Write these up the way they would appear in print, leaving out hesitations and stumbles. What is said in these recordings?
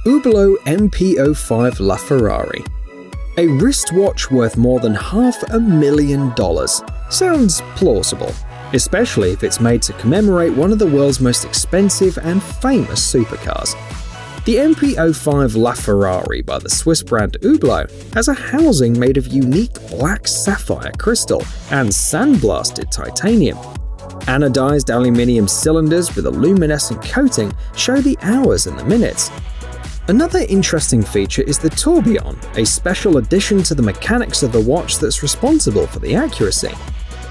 Hublot MP05 La Ferrari. A wristwatch worth more than $500,000. Sounds plausible, especially if it's made to commemorate one of the world's most expensive and famous supercars. The MP05 La Ferrari by the Swiss brand Hublot has a housing made of unique black sapphire crystal and sandblasted titanium. Anodized aluminium cylinders with a luminescent coating show the hours and the minutes. Another interesting feature is the tourbillon, a special addition to the mechanics of the watch that's responsible for the accuracy.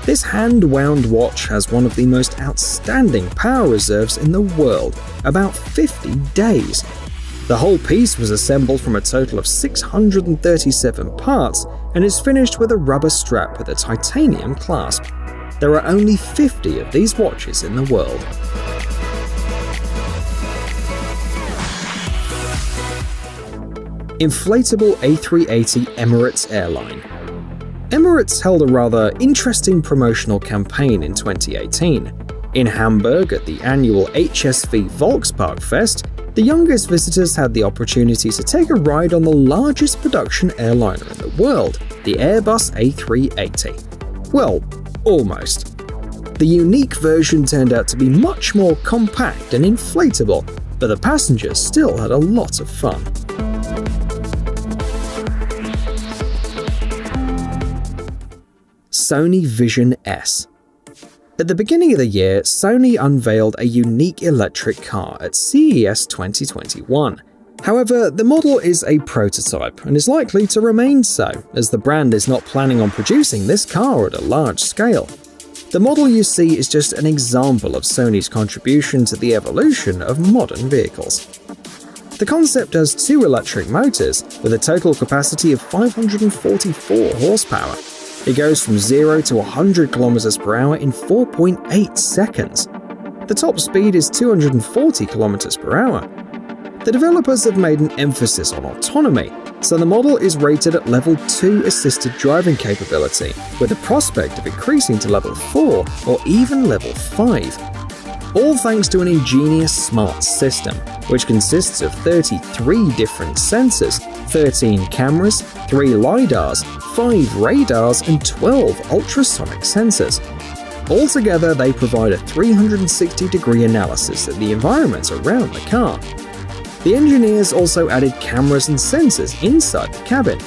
This hand-wound watch has one of the most outstanding power reserves in the world, about 50 days. The whole piece was assembled from a total of 637 parts and is finished with a rubber strap with a titanium clasp. There are only 50 of these watches in the world. Inflatable A380 Emirates Airline. Emirates held a rather interesting promotional campaign in 2018. In Hamburg at the annual HSV Volksparkfest, the youngest visitors had the opportunity to take a ride on the largest production airliner in the world, the Airbus A380. Well, almost. The unique version turned out to be much more compact and inflatable, but the passengers still had a lot of fun. Sony Vision S. At the beginning of the year, Sony unveiled a unique electric car at CES 2021. However, the model is a prototype and is likely to remain so, as the brand is not planning on producing this car at a large scale. The model you see is just an example of Sony's contribution to the evolution of modern vehicles. The concept has 2 electric motors with a total capacity of 544 horsepower. It goes from 0 to 100 km per hour in 4.8 seconds. The top speed is 240 km per hour. The developers have made an emphasis on autonomy, so the model is rated at level 2 assisted driving capability, with the prospect of increasing to level 4 or even level 5. All thanks to an ingenious smart system, which consists of 33 different sensors, 13 cameras, 3 LiDARs, 5 radars, and 12 ultrasonic sensors. Altogether, they provide a 360-degree analysis of the environment around the car. The engineers also added cameras and sensors inside the cabin.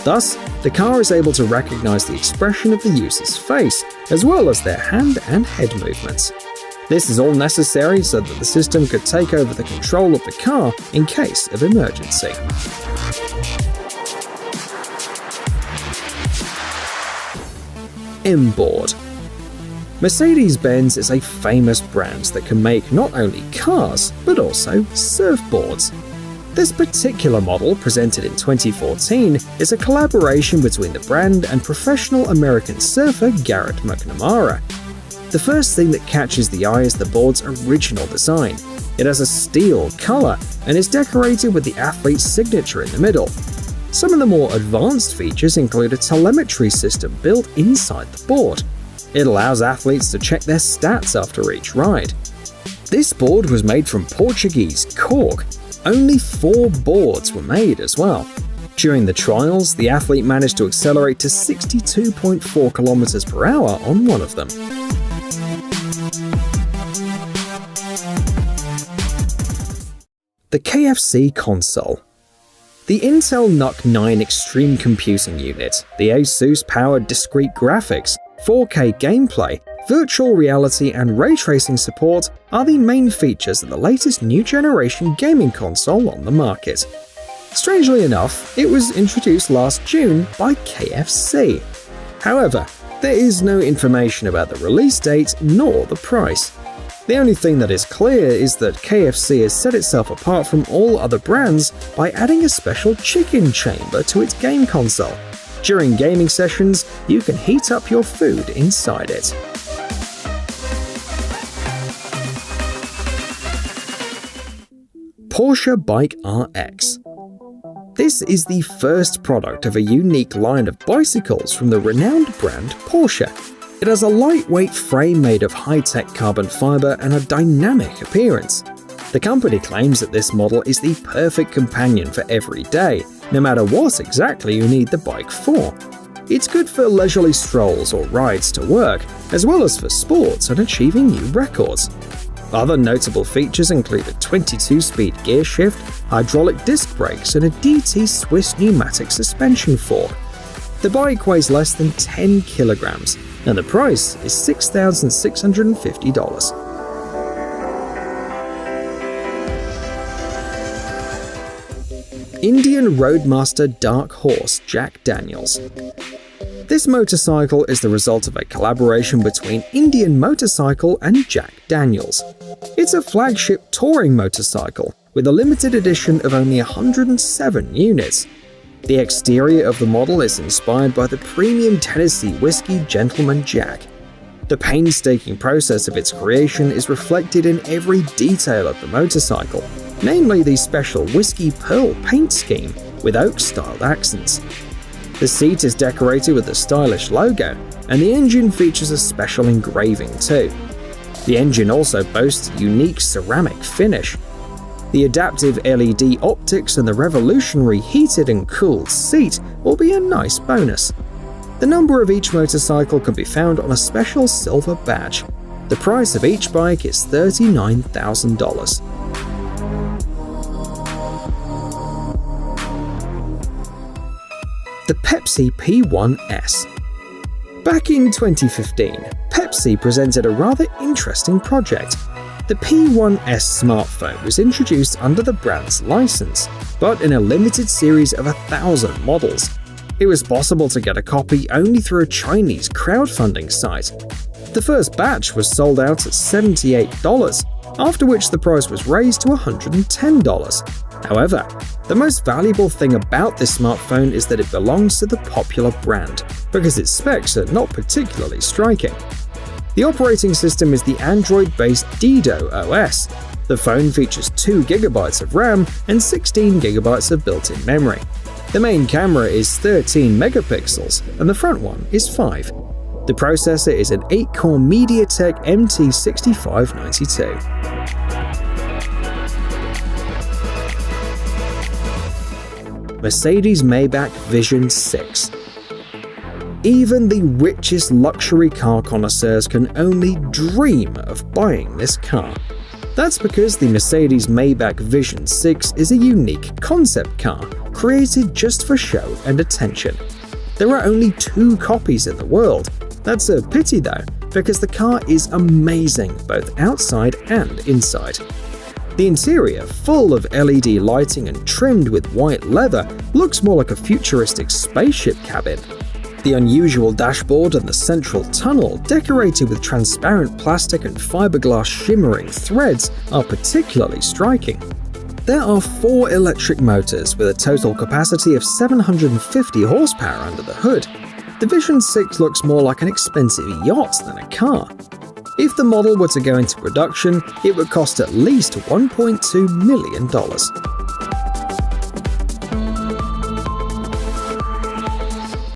Thus, the car is able to recognize the expression of the user's face, as well as their hand and head movements. This is all necessary so that the system could take over the control of the car in case of emergency. M-Board. Mercedes-Benz is a famous brand that can make not only cars, but also surfboards. This particular model, presented in 2014, is a collaboration between the brand and professional American surfer Garrett McNamara. The first thing that catches the eye is the board's original design. It has a steel color and is decorated with the athlete's signature in the middle. Some of the more advanced features include a telemetry system built inside the board. It allows athletes to check their stats after each ride. This board was made from Portuguese cork. Only 4 boards were made as well. During the trials, the athlete managed to accelerate to 62.4 km per hour on one of them. The KFC console. The Intel NUC 9 Extreme Computing Unit, the ASUS-powered discrete graphics, 4K gameplay, virtual reality and ray tracing support are the main features of the latest new generation gaming console on the market. Strangely enough, it was introduced last June by KFC. However, there is no information about the release date nor the price. The only thing that is clear is that KFC has set itself apart from all other brands by adding a special chicken chamber to its game console. During gaming sessions, you can heat up your food inside it. Porsche Bike RX. This is the first product of a unique line of bicycles from the renowned brand Porsche. It has a lightweight frame made of high-tech carbon fiber and a dynamic appearance. The company claims that this model is the perfect companion for every day, no matter what exactly you need the bike for. It's good for leisurely strolls or rides to work, as well as for sports and achieving new records. Other notable features include a 22-speed gear shift, hydraulic disc brakes, and a DT Swiss pneumatic suspension fork. The bike weighs less than 10 kilograms, and the price is $6,650. Indian Roadmaster Dark Horse Jack Daniels. This motorcycle is the result of a collaboration between Indian Motorcycle and Jack Daniels. It's a flagship touring motorcycle with a limited edition of only 107 units. The exterior of the model is inspired by the premium Tennessee whiskey Gentleman Jack. The painstaking process of its creation is reflected in every detail of the motorcycle, namely the special whiskey pearl paint scheme with oak-styled accents. The seat is decorated with a stylish logo, and the engine features a special engraving too. The engine also boasts a unique ceramic finish. The adaptive LED optics and the revolutionary heated and cooled seat will be a nice bonus. The number of each motorcycle can be found on a special silver badge. The price of each bike is $39,000. The Pepsi P1S. Back in 2015, Pepsi presented a rather interesting project. The P1S smartphone was introduced under the brand's license, but in a limited series of 1,000 models. It was possible to get a copy only through a Chinese crowdfunding site. The first batch was sold out at $78, after which the price was raised to $110. However, the most valuable thing about this smartphone is that it belongs to the popular brand, because its specs are not particularly striking. The operating system is the Android-based Dido OS. The phone features 2 GB of RAM and 16 GB of built-in memory. The main camera is 13 megapixels, and the front one is 5. The processor is an 8-core MediaTek MT6592. Mercedes-Maybach Vision 6. Even the richest luxury car connoisseurs can only dream of buying this car. That's because the Mercedes-Maybach Vision 6 is a unique concept car created just for show and attention. There are only 2 copies in the world. That's a pity though, because the car is amazing both outside and inside. The interior, full of LED lighting and trimmed with white leather, looks more like a futuristic spaceship cabin. The unusual dashboard and the central tunnel, decorated with transparent plastic and fiberglass shimmering threads, are particularly striking. There are 4 electric motors with a total capacity of 750 horsepower under the hood. The Vision 6 looks more like an expensive yacht than a car. If the model were to go into production, it would cost at least $1.2 million.